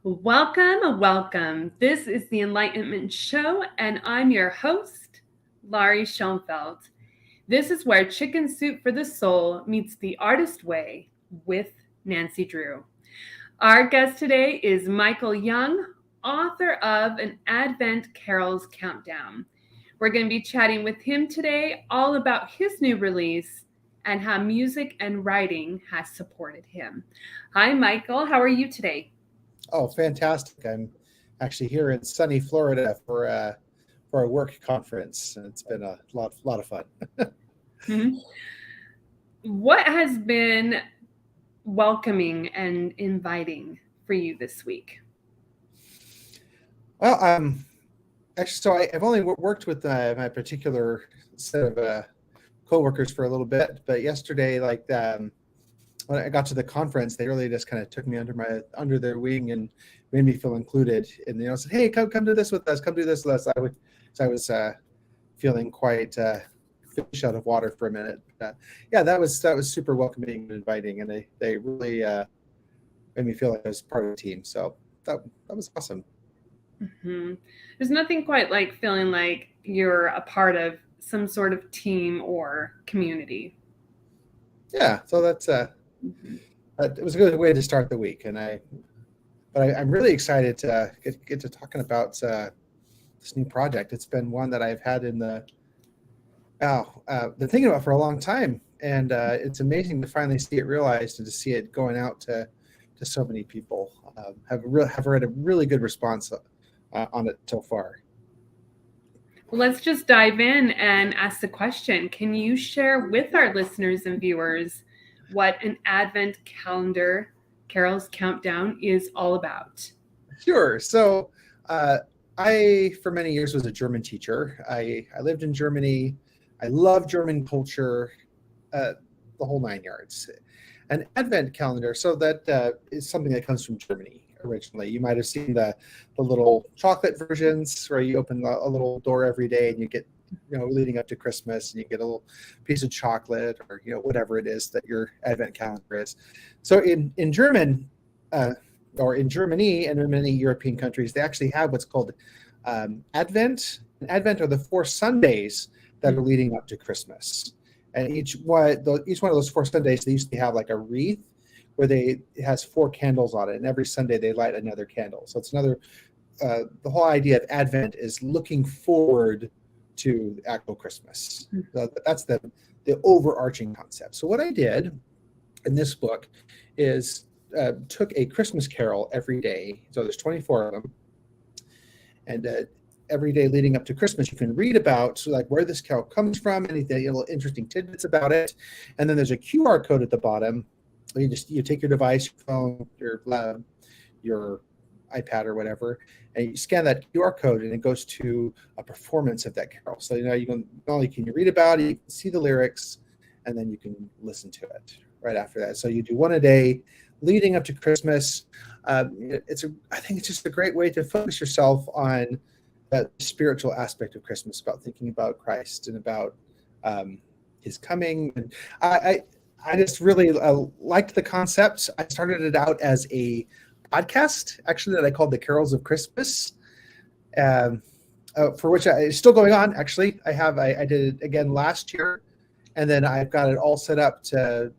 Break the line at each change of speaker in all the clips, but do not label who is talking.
Welcome, welcome. This is the Enlightenment Show, and I'm your host, Lauri Schoenfeld. This is where Chicken Soup for the Soul meets the artist way with Nancy Drew. Our guest today is Michael Young, author of An Advent Carols Countdown. We're going to be chatting with him today all about his new release and how music and writing has supported him. Hi, Michael. How are you today?
Oh, fantastic. I'm actually here in sunny Florida for a work conference, and it's been a lot of fun.
Mm-hmm. What has been welcoming and inviting for you this week?
Well, actually, so I've only worked with my particular set of coworkers for a little bit, but yesterday, when I got to the conference, they really just kind of took me under their wing and made me feel included. And said, "Hey, come do this with us. Come do this with us." I was feeling quite fish out of water for a minute. Yeah, that was super welcoming and inviting, and they really made me feel like I was part of the team. So that was awesome.
Mm-hmm. There's nothing quite like feeling like you're a part of some sort of team or community.
Yeah, so that's it was a good way to start the week, but I'm really excited to get to talking about this new project. It's been one that I've had been thinking about for a long time, and it's amazing to finally see it realized and to see it going out to so many people. Have read a really good response on it so far.
Well, let's just dive in and ask the question. Can you share with our listeners and viewers what an Advent calendar Carols Countdown is all about?
Sure. So I, for many years, was a German teacher. I lived in Germany. I love German culture, the whole nine yards. An Advent calendar, so that is something that comes from Germany originally. You might have seen the little chocolate versions where you open a little door every day and you get, leading up to Christmas, and you get a little piece of chocolate or, whatever it is that your Advent calendar is. So in German, or in Germany and in many European countries, they actually have what's called Advent. And Advent are the 4 Sundays that are leading up to Christmas. And each one of those 4 Sundays, they used to have like a wreath where it has 4 candles on it, and every Sunday they light another candle. So it's another. The whole idea of Advent is looking forward to actual Christmas. That's the overarching concept. So what I did in this book is took a Christmas carol every day. So there's 24 of them, and every day leading up to Christmas, you can read about where this carol comes from, anything, little interesting tidbits about it, and then there's a QR code at the bottom. You take your device, your phone, your iPad or whatever, and you scan that QR code, and it goes to a performance of that carol. So you can not only can you read about it, you can see the lyrics, and then you can listen to it right after that. So you do one a day leading up to Christmas. I think it's just a great way to focus yourself on that spiritual aspect of Christmas, about thinking about Christ and about his coming. And I just really liked the concept. I started it out as a podcast, actually, that I called the Carols of Christmas, for which it's still going on. Actually, I did it again last year, and then I've got it all set up to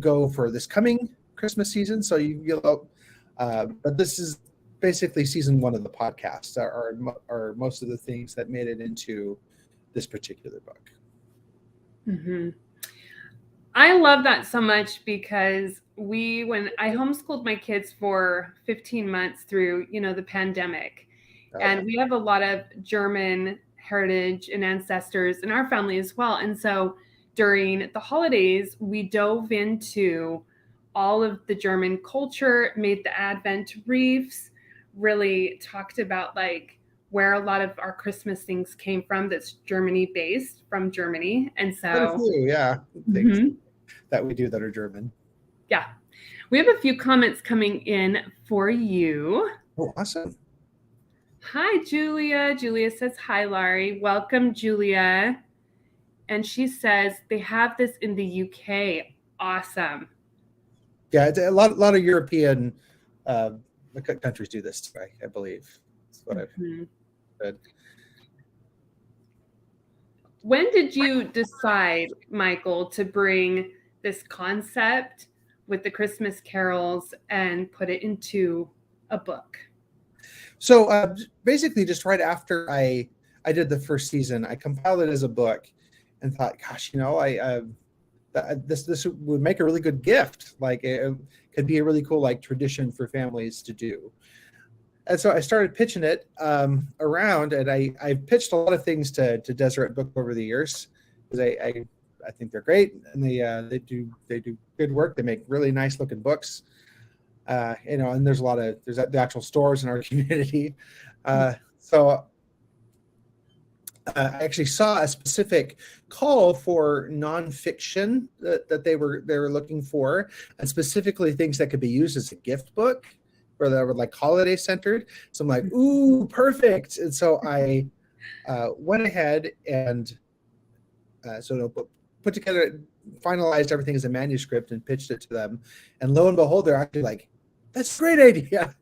go for this coming Christmas season. So but this is basically season 1 of the podcast, are most of the things that made it into this particular book.
Mm-hmm. I love that so much because when I homeschooled my kids for 15 months through, the pandemic, and we have a lot of German heritage and ancestors in our family as well. And so during the holidays, we dove into all of the German culture, made the Advent wreaths, really talked about where a lot of our Christmas things came from, that's Germany based, from Germany. And so
things that we do that are German.
Yeah. We have a few comments coming in for you.
Oh, awesome.
Hi, Julia. Julia says, hi, Lauri. Welcome, Julia. And she says they have this in the UK. Awesome.
Yeah, it's a lot of European countries do this too, I believe. That's what I've said.
When did you decide, Michael, to bring this concept with the Christmas carols and put it into a book?
So basically, just right after I did the first season, I compiled it as a book, and thought, gosh, this would make a really good gift. Like, it could be a really cool like tradition for families to do. And so I started pitching it around, and I've pitched a lot of things to Deseret Book over the years, because I think they're great, and they do good work. They make really nice looking books, and there's the actual stores in our community. So I actually saw a specific call for nonfiction that they were looking for, and specifically things that could be used as a gift book, or that were like holiday centered. So I'm like, ooh, perfect. And so I went ahead and put together, finalized everything as a manuscript and pitched it to them. And lo and behold, they're actually like, that's a great idea.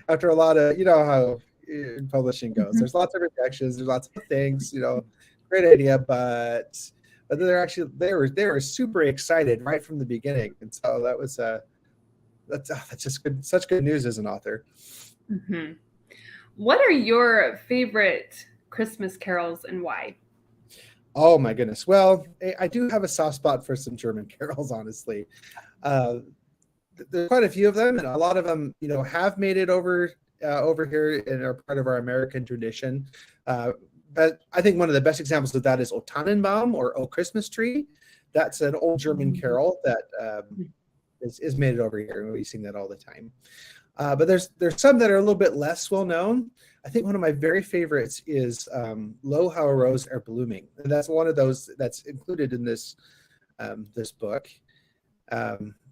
After a lot of, how publishing goes, there's lots of rejections, there's lots of things, great idea, but they were super excited right from the beginning. And so that was that's just good, such good news as an author.
Mm-hmm. What are your favorite Christmas carols and why?
Oh my goodness. Well, I do have a soft spot for some German carols, honestly. There's quite a few of them, and a lot of them, have made it over here and are part of our American tradition. But I think one of the best examples of that is O Tannenbaum, or O Christmas Tree. That's an old German carol that is made it over here, and we sing that all the time. But there's some that are a little bit less well known. I think one of my very favorites is Lo, How a Rose Er Blooming, and that's one of those that's included in this book.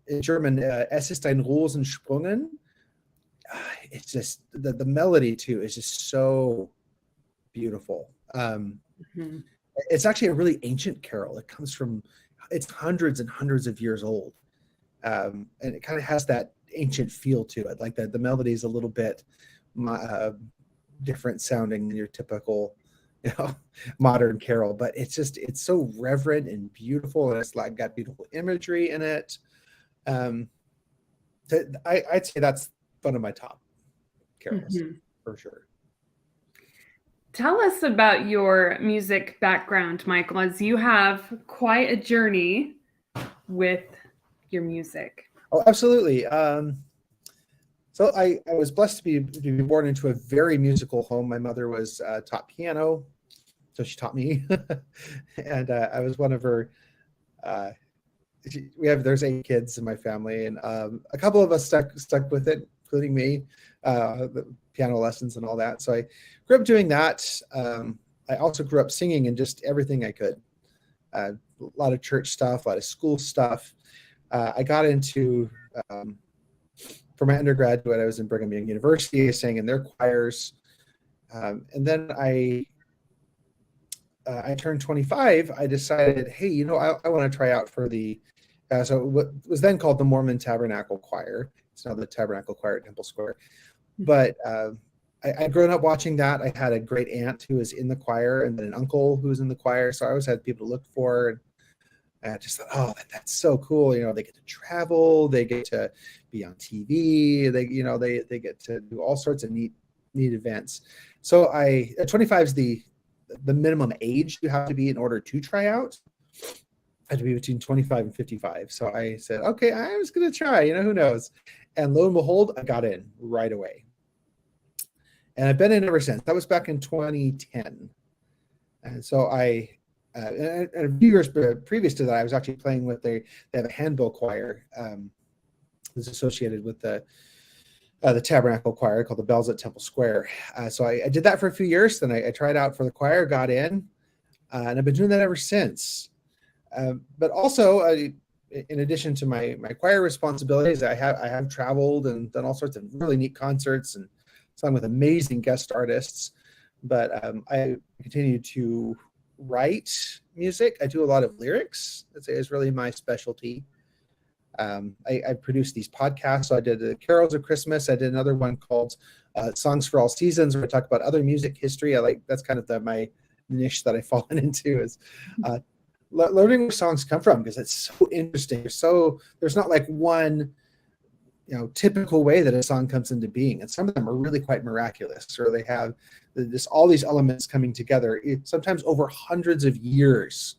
In German, Es ist ein Rosensprungen. It's just the melody too is just so beautiful. It's actually a really ancient carol. It's hundreds and hundreds of years old, and it kind of has that ancient feel to it. Like the melody is a little bit different sounding than your typical, modern carol, but it's so reverent and beautiful, and it's like got beautiful imagery in it. I'd say that's one of my top carols for sure.
Tell us about your music background, Michael, as you have quite a journey with your music.
Oh, absolutely. So I was blessed to be born into a very musical home. My mother was taught piano, so she taught me, and I was one of her. There's 8 kids in my family, and a couple of us stuck with it, including me, the piano lessons and all that. So I grew up doing that. I also grew up singing in just everything I could. A lot of church stuff, a lot of school stuff. I got into, for my undergraduate, I was in Brigham Young University. I sang in their choirs. And then I turned 25. I decided, hey, I want to try out for so what was then called the Mormon Tabernacle Choir. It's now the Tabernacle Choir at Temple Square. But I'd grown up watching that. I had a great aunt who was in the choir, and then an uncle who was in the choir. So I always had people to look for. And I just thought, oh, that's so cool. They get to travel, they get to be on TV, they get to do all sorts of neat events. So at 25 is the minimum age you have to be in order to try out. I had to be between 25 and 55. So I said, okay, I was going to try, who knows? And lo and behold, I got in right away. And I've been in ever since. That was back in 2010. And so and a few years previous to that, I was actually playing with they have a handbell choir that's associated with the Tabernacle Choir called the Bells at Temple Square. So I did that for a few years. Then I tried out for the choir, got in, and I've been doing that ever since. But also, in addition to my choir responsibilities, I have traveled and done all sorts of really neat concerts and sung with amazing guest artists. But I continue to write music. I do a lot of lyrics. I'd say is really my specialty. I produced these podcasts. So I did the Carols of Christmas. I did another one called Songs for All Seasons, where I talk about other music history. That's kind of my niche that I've fallen into, is learning where songs come from, because it's so interesting. There's not like one typical way that a song comes into being, and some of them are really quite miraculous, or they have all these elements coming together, sometimes over hundreds of years,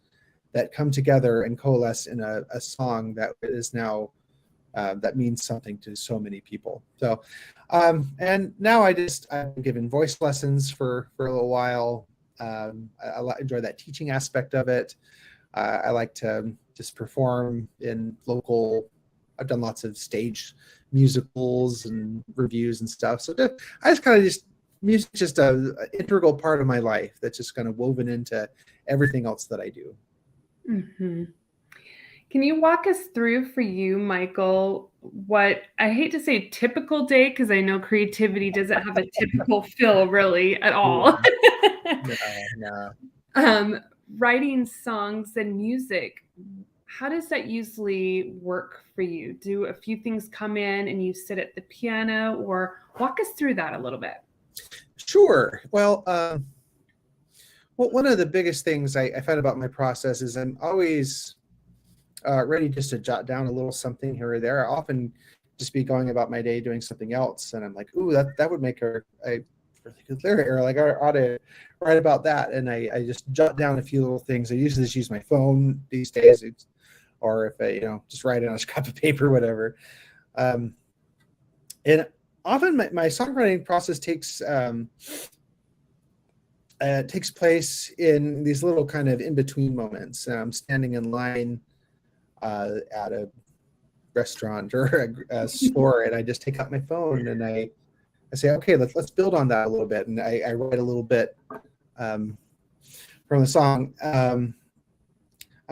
that come together and coalesce in a song that is now that means something to so many people. So and now I've been given voice lessons for a little while. I enjoy that teaching aspect of it. I like to just perform in local. I've done lots of stage musicals and reviews and stuff. So music's just an integral part of my life that's just kind of woven into everything else that I do.
Mm-hmm. Can you walk us through, for you, Michael, what, I hate to say typical day, because I know creativity doesn't have a typical feel really at all.
No.
Writing songs and music, how does that usually work for you? Do a few things come in and you sit at the piano, or walk us through that a little bit?
Sure. Well, one of the biggest things I find about my process is I'm always ready just to jot down a little something here or there. I often just be going about my day doing something else, and I'm like, ooh, that would make a really good lyric, or like I ought to write about that. And I just jot down a few little things. I usually just use my phone these days, or if I just write it on a scrap of paper, whatever. And often my songwriting process takes place in these little kind of in-between moments. I'm standing in line at a restaurant or a store, and I just take out my phone and I say, okay, let's build on that a little bit. And I write a little bit from the song. I'm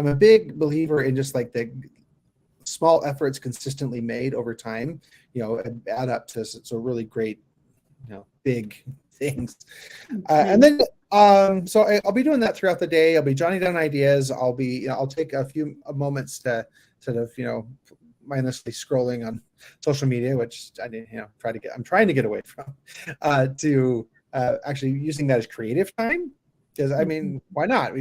a big believer in just like the small efforts consistently made over time, add up to some really great, big things. And then, so I'll be doing that throughout the day. I'll be jotting down ideas. I'll take a few moments to sort of, mindlessly scrolling on social media, which I'm trying to get away from, to actually using that as creative time. Because why not? I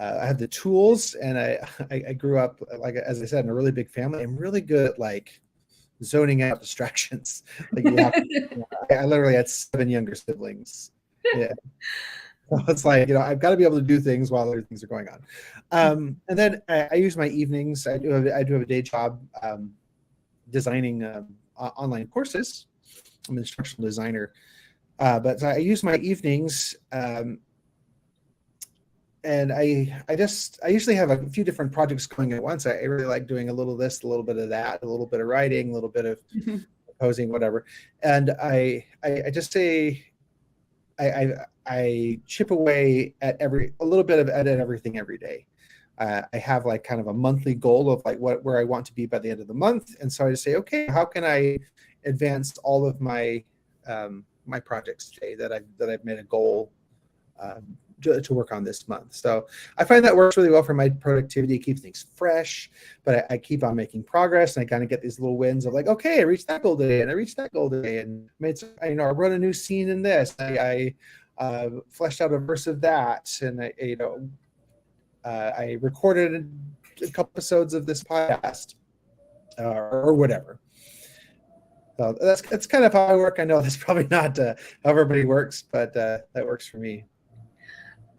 have the tools, and I grew up, like, as I said, in a really big family. I'm really good at like zoning out distractions. I literally had 7 younger siblings. Yeah. So it's like, I've got to be able to do things while other things are going on. And then I use my evenings. I do have a day job designing online courses. I'm an instructional designer. But I use my evenings, and I usually have a few different projects going at once. I really like doing a little of this, a little bit of that, a little bit of writing, a little bit of composing, whatever. And I just say I chip away at a little bit of everything every day. I have like kind of a monthly goal of like where I want to be by the end of the month, and so I just say, okay, how can I advance all of my my projects today that I've made a goal to work on this month. So I find that works really well for my productivity, keep things fresh, but I keep on making progress, and I kind of get these little wins of like, okay, I reached that goal today, and I reached that goal today, and I wrote a new scene in this. I fleshed out a verse of that, and I recorded a couple episodes of this podcast, or whatever. So that's kind of how I work. I know that's probably not how everybody works, but that works for me.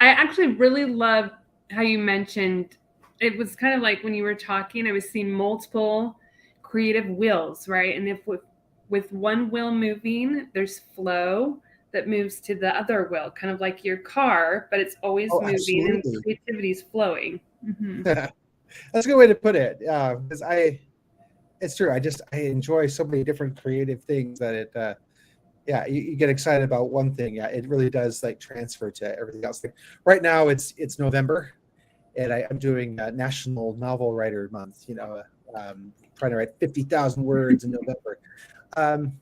I actually really love how you mentioned, it was kind of like when you were talking, I was seeing multiple creative wheels, right? And if with one wheel moving, there's flow that moves to the other wheel, kind of like your car, but it's always moving. Absolutely. And creativity is flowing. Mm-hmm.
That's a good way to put it. Because it's true. I enjoy so many different creative things that it, you get excited about one thing. Yeah, it really does like transfer to everything else. Like, right now it's November, and I'm doing National Novel Writer Month. Trying to write 50,000 words in November. And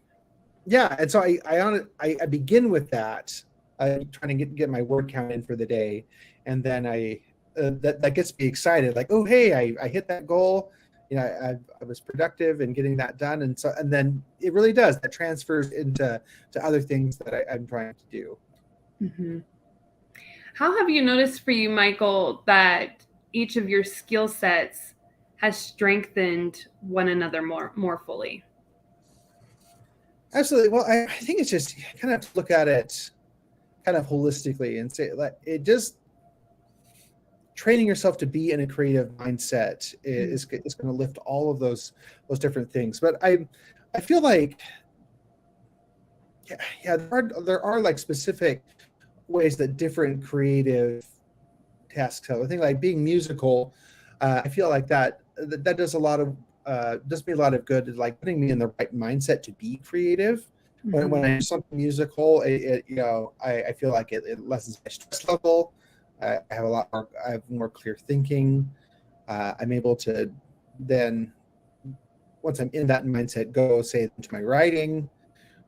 so I begin with that, trying to get my word count in for the day, and then I that gets me excited. Like, oh, hey, I hit that goal. I was productive in getting that done, and then it really does. That transfers into other things that I'm trying to do.
Mm-hmm. How have you noticed for you, Michael, that each of your skill sets has strengthened one another more fully?
Absolutely. Well, I think it's just kind of look at it kind of holistically and say like it just training yourself to be in a creative mindset is going to lift all of those different things. But I feel like there are like specific ways that different creative tasks have. I think like being musical, I feel like that does a lot of does me a lot of good, like putting me in the right mindset to be creative. When I do something musical, I feel like it lessens my stress level. I have more clear thinking. I'm able to then, once I'm in that mindset, go say into my writing,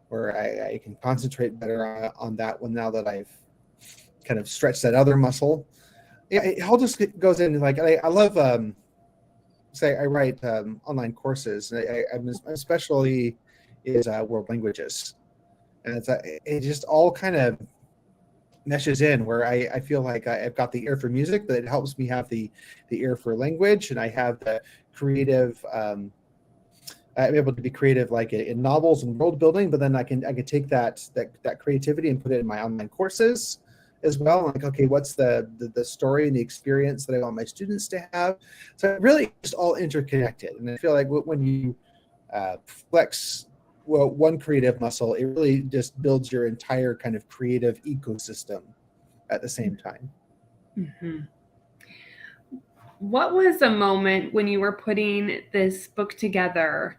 where I can concentrate better on that one now that I've kind of stretched that other muscle. Yeah, it all just goes in. Like I love, say I write online courses. I'm especially is world languages, and it just all kind of meshes in where I feel like I've got the ear for music, but it helps me have the ear for language, and I have the creative. I'm able to be creative, like in novels and world building, but then I can take that creativity and put it in my online courses as well. Like, okay, what's the story and the experience that I want my students to have? So it really just all interconnected, and I feel like when you flex one creative muscle, it really just builds your entire kind of creative ecosystem at the same time.
Mm-hmm. What was a moment when you were putting this book together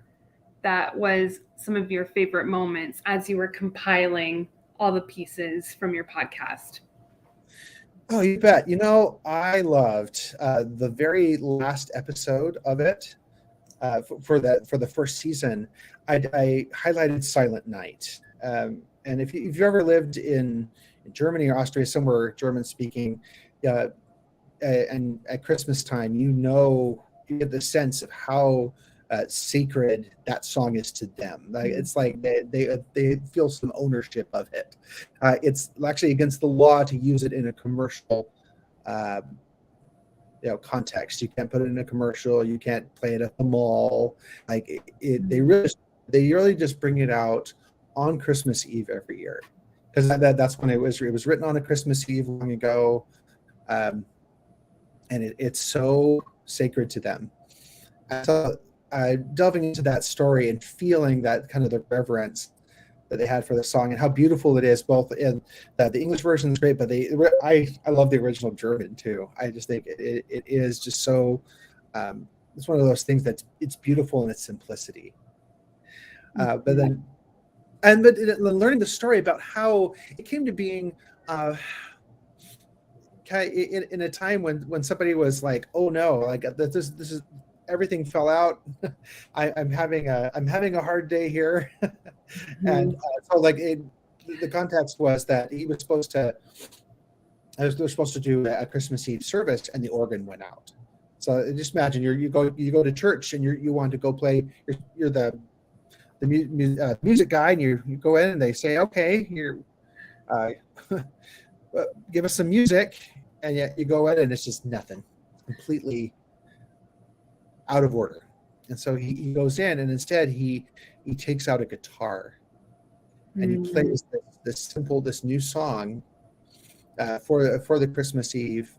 that was some of your favorite moments as you were compiling all the pieces from your podcast?
Oh, you bet. I loved the very last episode of it. For the first season, I highlighted Silent Night. And if you've ever lived in Germany or Austria, somewhere German speaking, and at Christmas time, you get the sense of how sacred that song is to them. Like it's like they feel some ownership of it. It's actually against the law to use it in a commercial context. You can't put it in a commercial. You can't play it at the mall. Like they really just bring it out on Christmas Eve every year, because that's when it was written on a Christmas Eve long ago, and it's so sacred to them. So delving into that story and feeling that kind of the reverence that they had for the song and how beautiful it is, both in the English version is great, but I love the original German too. I just think it is just so, it's one of those things it's beautiful in its simplicity. But learning the story about how it came to being, in a time when somebody was like, oh no, like this is everything fell out. I'm having a hard day here. And so like the context was that they were supposed to do a Christmas Eve service, and the organ went out. So just imagine you go to church and you want to go play. You're the music guy, and you go in and they say, okay, here, give us some music, and yet you go in and it's just nothing, completely out of order. And so he goes in, and instead he takes out a guitar, and he plays this new song for the Christmas Eve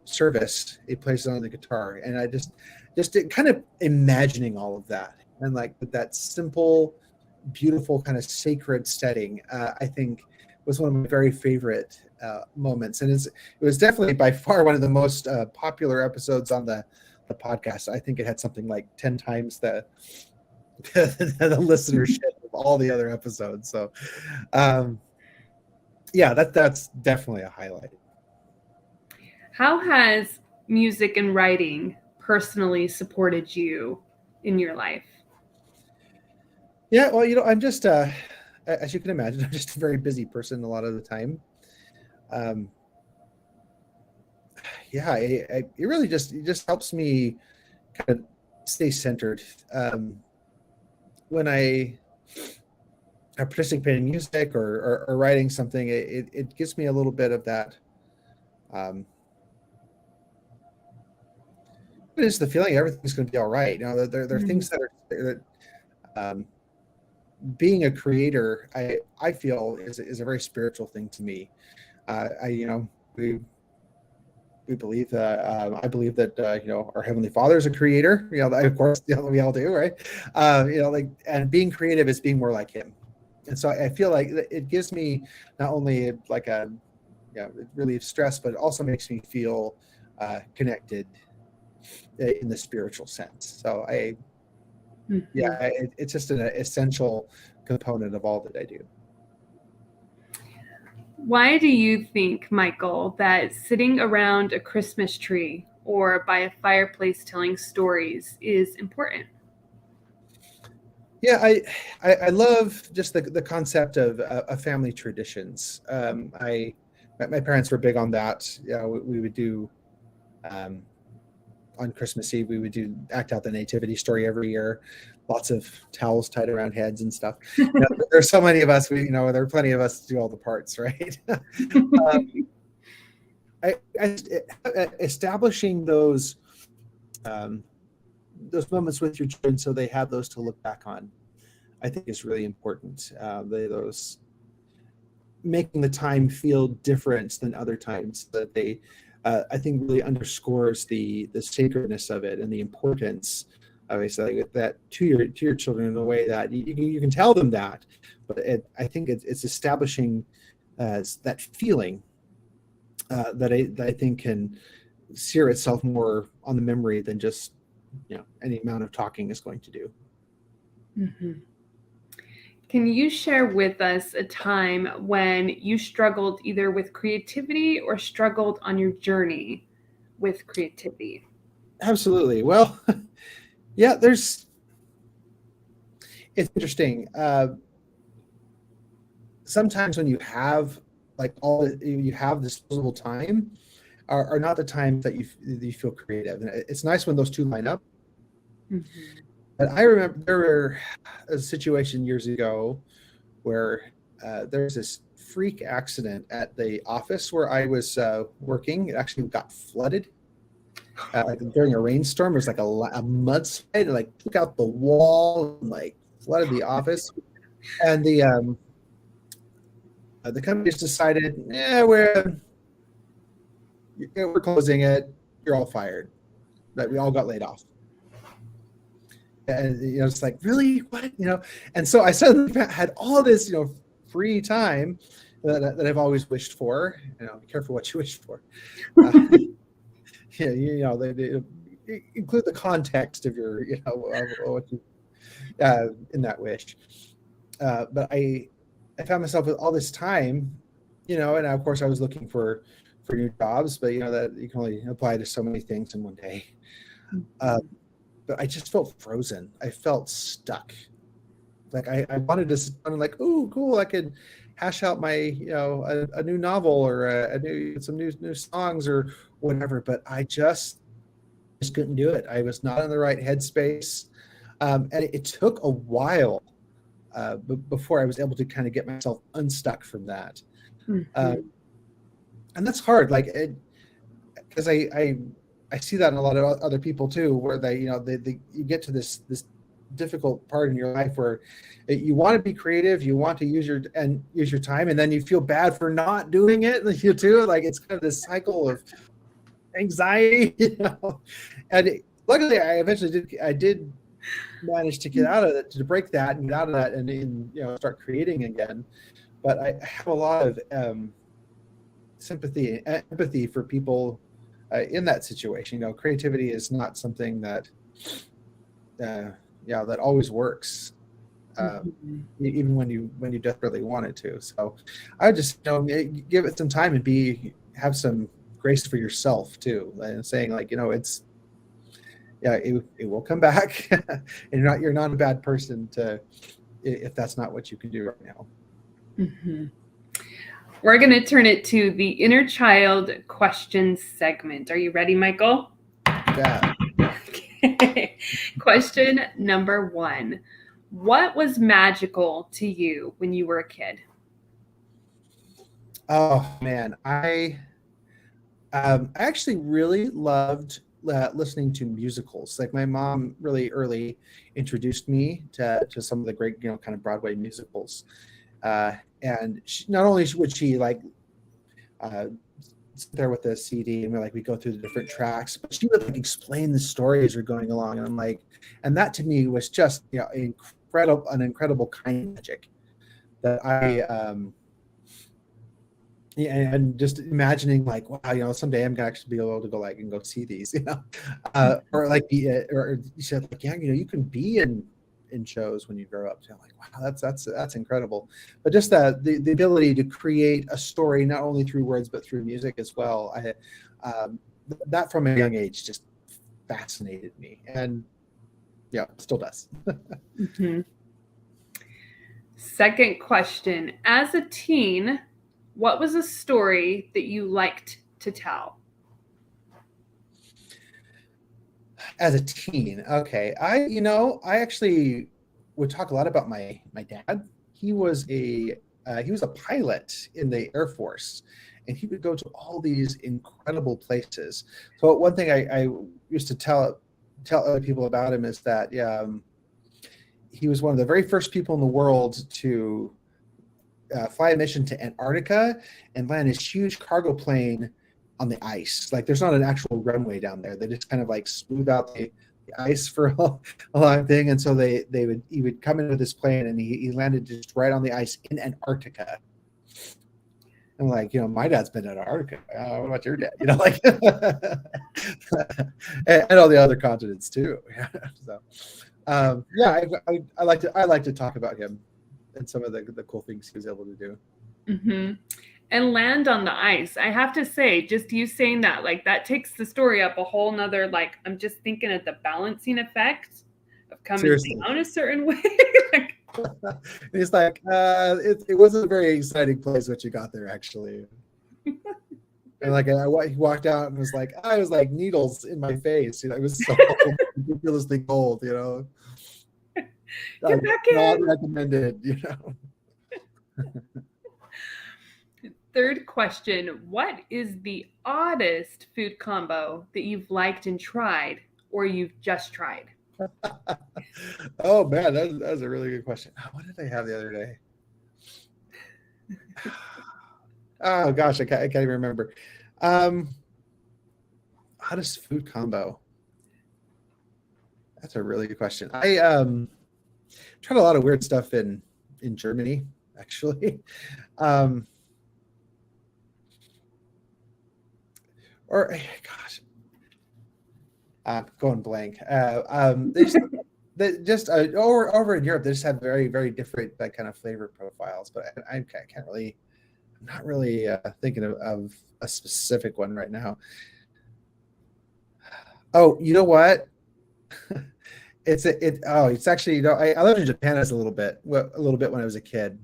service. He plays it on the guitar, and I just kind of imagining all of that, and like that simple, beautiful kind of sacred setting, I think was one of my very favorite moments, and it was definitely by far one of the most popular episodes on the podcast. I think it had something like 10 times the listenership of all the other episodes. So that's definitely a highlight.
How has music and writing personally supported you in your life?
Yeah, well, I'm just as you can imagine, I'm just a very busy person a lot of the time. yeah, it really just helps me kind of stay centered. When I participate in music or writing something, it gives me a little bit of that. It is the feeling everything's going to be all right. You know, there are things that being a creator, I feel is a very spiritual thing to me. We believe that I believe that our Heavenly Father is a creator. Of course, we all do, right? And being creative is being more like Him. And so I feel like it gives me not only like it relieves stress, but it also makes me feel connected in the spiritual sense. So it's just an essential component of all that I do.
Why do you think, Michael, that sitting around a Christmas tree or by a fireplace telling stories is important?
Yeah, I love just the concept of family traditions. My parents were big on that. We would do on Christmas Eve, we would act out the nativity story every year. Lots of towels tied around heads and stuff. There's so many of us. There are plenty of us to do all the parts, right? Establishing those moments with your children so they have those to look back on, I think is really important. Those making the time feel different than other times, that they I think really underscores the sacredness of it and the importance of that to your children in a way that you can tell them that, but I think it's establishing that feeling that I think can sear itself more on the memory than just any amount of talking is going to do.
Mm-hmm. Can you share with us a time when you struggled either with creativity or struggled on your journey with creativity?
Absolutely. Well, yeah, it's interesting. Sometimes when you have you have disposable time are not the times that you feel creative. And it's nice when those two line up. Mm-hmm. But I remember there were a situation years ago where there was this freak accident at the office where I was working. It actually got flooded during a rainstorm. It was like a mudslide. It took out the wall and flooded the office. And the company just decided, we're closing it. You're all fired. But we all got laid off. And it's like, really, what, and so I suddenly had all this free time that I've always wished for. Be careful what you wish for. They include the context of your what you in that wish. But I found myself with all this time, and of course I was looking for new jobs, but that you can only apply to so many things in one day. But I just felt frozen. I felt stuck. I wanted to sit down and oh, cool, I could hash out my a new novel or some new songs or whatever. But I just couldn't do it. I was not in the right headspace, and it took a while before I was able to kind of get myself unstuck from that. Mm-hmm. And that's hard, because I see that in a lot of other people too, where you get to this difficult part in your life where you want to be creative, you want to use your time, and then you feel bad for not doing it. You too, it's kind of this cycle of anxiety, And luckily, I did manage to get out of it, to break that and get out of that, and start creating again. But I have a lot of sympathy and empathy for people in that situation. Creativity is not something that that always works, even when you desperately want it to. So I would just give it some time and have some grace for yourself too, and saying it's it will come back, and you're not a bad person if that's not what you can do right now.
Mm-hmm. We're going to turn it to the inner child questions segment. Are you ready, Michael?
Yeah.
Okay. Question number 1. What was magical to you when you were a kid?
Oh man, I actually really loved listening to musicals. Like my mom really early introduced me to some of the great, kind of Broadway musicals. And not only would she like sit there with the CD and we go through the different tracks, but she would like explain the story as you're going along. And I'm like, and that to me was just an incredible kind of magic that and just imagining like, wow, someday I'm gonna actually be able to go and go see these, or like or you said like, yeah, you can be in shows when you grow up. So I'm like, wow, that's incredible. But just the ability to create a story not only through words but through music as well. That from a young age just fascinated me, and yeah, still does.
Mm-hmm. Second question: as a teen, what was a story that you liked to tell?
As a teen, okay, I actually would talk a lot about my dad. He was a pilot in the Air Force, and he would go to all these incredible places. So one thing I used to tell other people about him is that he was one of the very first people in the world to fly a mission to Antarctica and land this huge cargo plane on the ice. Like there's not an actual runway down there. They just kind of like smooth out the ice for a long thing. And so he would come in with this plane, and he landed just right on the ice in Antarctica. I'm like, my dad's been in Antarctica. What about your dad? Like, and all the other continents too. So, yeah, I like to talk about him and some of the cool things he was able to do.
Mm-hmm. And land on the ice. I have to say, just you saying that, like that takes the story up a whole nother, like, I'm just thinking of the balancing effect of coming down a certain way.
He's like, it wasn't a very exciting place what you got there, actually. And like he walked out and was like, I was like needles in my face. It was so ridiculously cold.
Get back in.
Not recommended.
Third question: what is the oddest food combo that you've liked and tried, or you've just tried?
Oh man, that was a really good question. What did I have the other day? Oh gosh, I can't even remember. Hottest food combo. That's a really good question. I tried a lot of weird stuff in Germany, actually. Or gosh, I'm going blank. They just over in Europe, they just have very, very different kind of flavor profiles. But I can't really, I'm not really thinking of a specific one right now. Oh, you know what? It's actually, I lived in Japan as a little bit when I was a kid.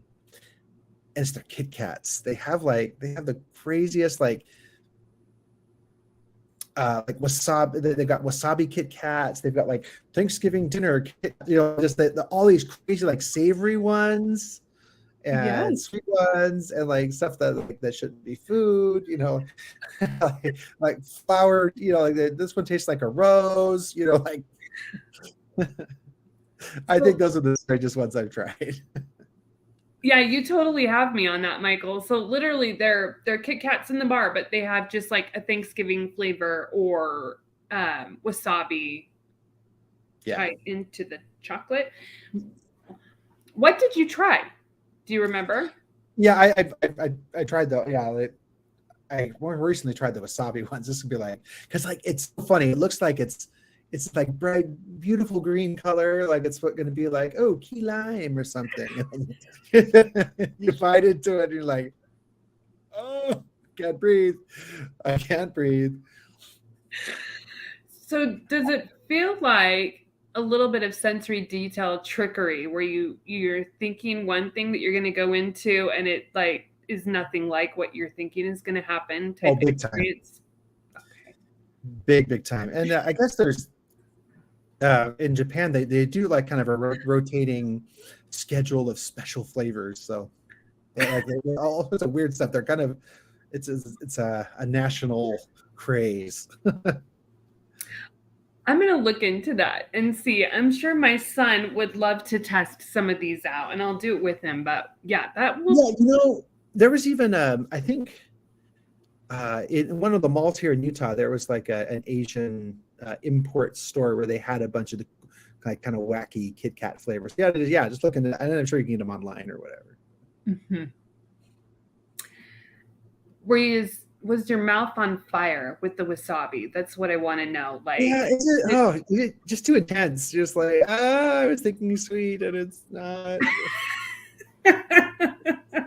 And it's their Kit Kats. They have the craziest like wasabi. They got wasabi Kit Kats. They've got like Thanksgiving dinner, just all these crazy like savory ones and sweet ones and like stuff that shouldn't be food. Like flour. This one tastes like a rose. Like. I think those are the strangest ones I've tried.
Yeah, you totally have me on that, Michael. So literally they're Kit Kats in the bar, but they have just like a Thanksgiving flavor or wasabi tied into the chocolate. What did you try? Do you remember?
Yeah, I tried the I more recently tried the wasabi ones. This would be like, because like it's so funny. It looks like it's like bright, beautiful green color, like it's going to be like, oh, key lime or something. You bite into it, and you're like, oh, can't breathe. I can't breathe.
So does it feel like a little bit of sensory detail trickery where you're thinking one thing that you're going to go into, and it like is nothing like what you're thinking is going to happen type
Oh,
of
big time.
experience? Okay.
Big time. And I guess there's in Japan they do like kind of a rotating schedule of special flavors. So all sorts of weird stuff. They're kind of it's a national craze.
I'm going to look into that and see. I'm sure my son would love to test some of these out, and I'll do it with him. But yeah, that will.
Yeah, there was even I think in one of the malls here in Utah, there was like an Asian import store where they had a bunch of the like kind of wacky Kit Kat flavors. Yeah, just look into that. And I'm sure you can get them online or whatever.
Mm-hmm. Was your mouth on fire with the wasabi? That's what I want to know. Like,
yeah, just too intense. Just like, I was thinking sweet and it's not.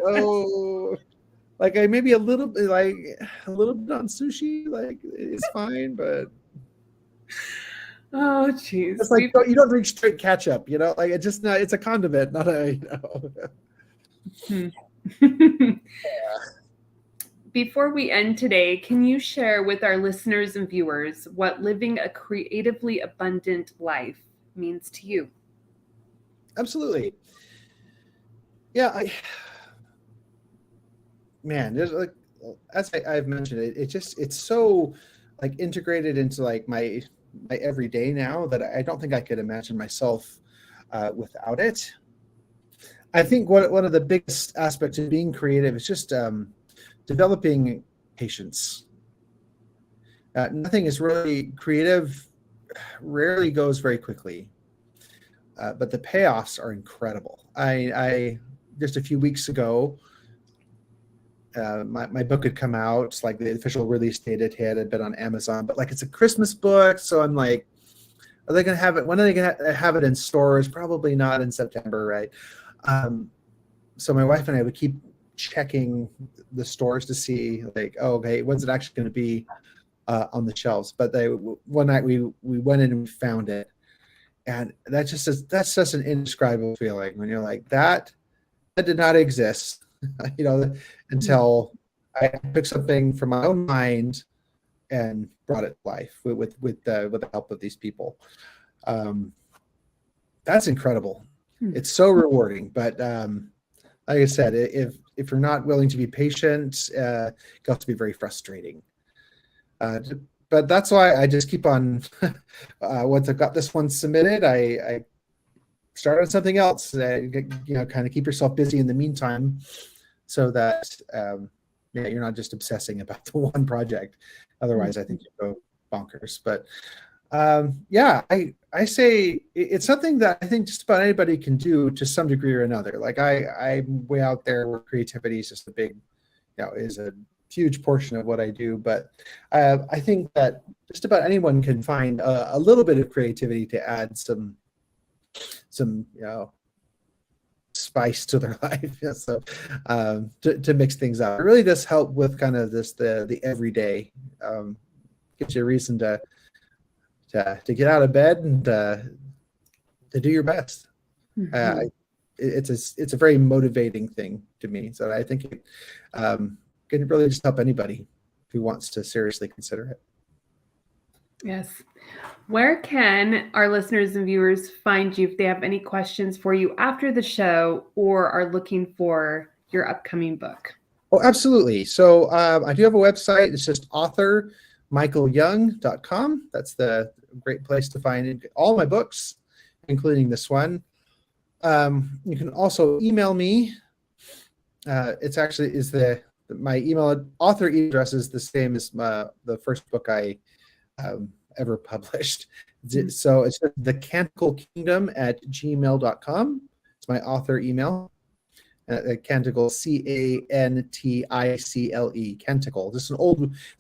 Oh, like maybe a little bit on sushi, like it's fine, but
oh jeez,
it's like you don't drink straight ketchup, like it's just not. It's a condiment, not a.
Before we end today, can you share with our listeners and viewers what living a creatively abundant life means to you?
Absolutely. Yeah, there's like, as I've mentioned, it's so like integrated into like my everyday now that I don't think I could imagine myself without it. I think one of the biggest aspects of being creative is just developing patience. Nothing is really creative, rarely goes very quickly, but the payoffs are incredible. I just a few weeks ago, my book had come out, like the official release date had been on Amazon, but like it's a Christmas book, so I'm like, are they going to have it? When are they going to have it in stores? Probably not in September, right? So my wife and I would keep checking the stores to see like, oh, okay, when's it actually going to be on the shelves? But one night we went in and we found it, and that's just an indescribable feeling when you're like, that did not exist, until I took something from my own mind and brought it to life with the help of these people. That's incredible. It's so rewarding, but like I said, if you're not willing to be patient, it can also be very frustrating. But that's why I just keep on. Once I've got this one submitted, I start on something else. Kind of keep yourself busy in the meantime, so that you're not just obsessing about the one project. Otherwise, I think you go bonkers. But I say it's something that I think just about anybody can do to some degree or another. Like I'm way out there where creativity is just is a huge portion of what I do. But I think that just about anyone can find a little bit of creativity to add some spice to their life. So to mix things up, it really does help with kind of the everyday. Gives you a reason to get out of bed and to do your best. Mm-hmm. It's a very motivating thing to me. So I think it can really just help anybody who wants to seriously consider it.
Yes. Where can our listeners and viewers find you if they have any questions for you after the show or are looking for your upcoming book?
Oh, absolutely. So I do have a website. It's just authormichaelyoung.com. That's the great place to find all my books, including this one. You can also email me. My email author address is the same as the first book I ever published. So it's the Canticle Kingdom at gmail.com. It's my author email. Canticle, Canticle, Canticle. It's an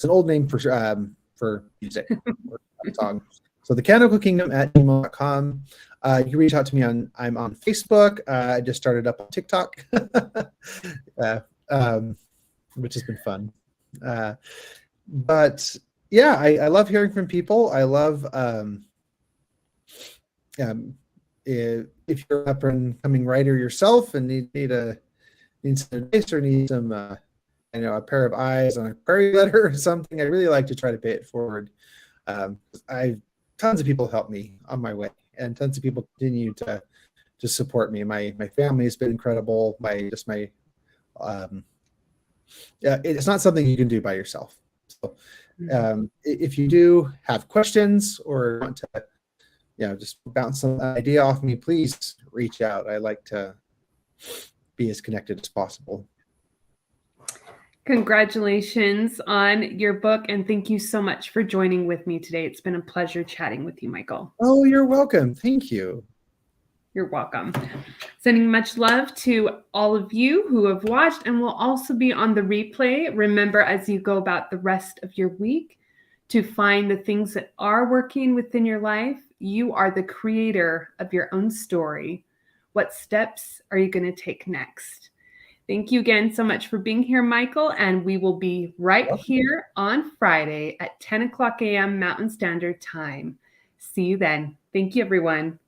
old name for music or song. So the Canticle Kingdom at gmail.com. You can reach out to me I'm on Facebook. I just started up on TikTok, which has been fun. But yeah, I love hearing from people. I love if you're an up and coming writer yourself and need a need some advice or need some, a pair of eyes on a query letter or something, I really like to try to pay it forward. Tons of people help me on my way, and tons of people continue to support me. My family has been incredible. It's not something you can do by yourself. So if you do have questions or want to, just bounce some idea off me, please reach out. I like to be as connected as possible.
Congratulations on your book, and thank you so much for joining with me today. It's been a pleasure chatting with you, Michael.
Oh, you're welcome. Thank you.
You're welcome. Sending much love to all of you who have watched and will also be on the replay. Remember, as you go about the rest of your week, to find the things that are working within your life. You are the creator of your own story. What steps are you going to take next? Thank you again so much for being here, Michael. And we will be right here on Friday at 10 o'clock a.m. Mountain Standard Time. See you then. Thank you, everyone.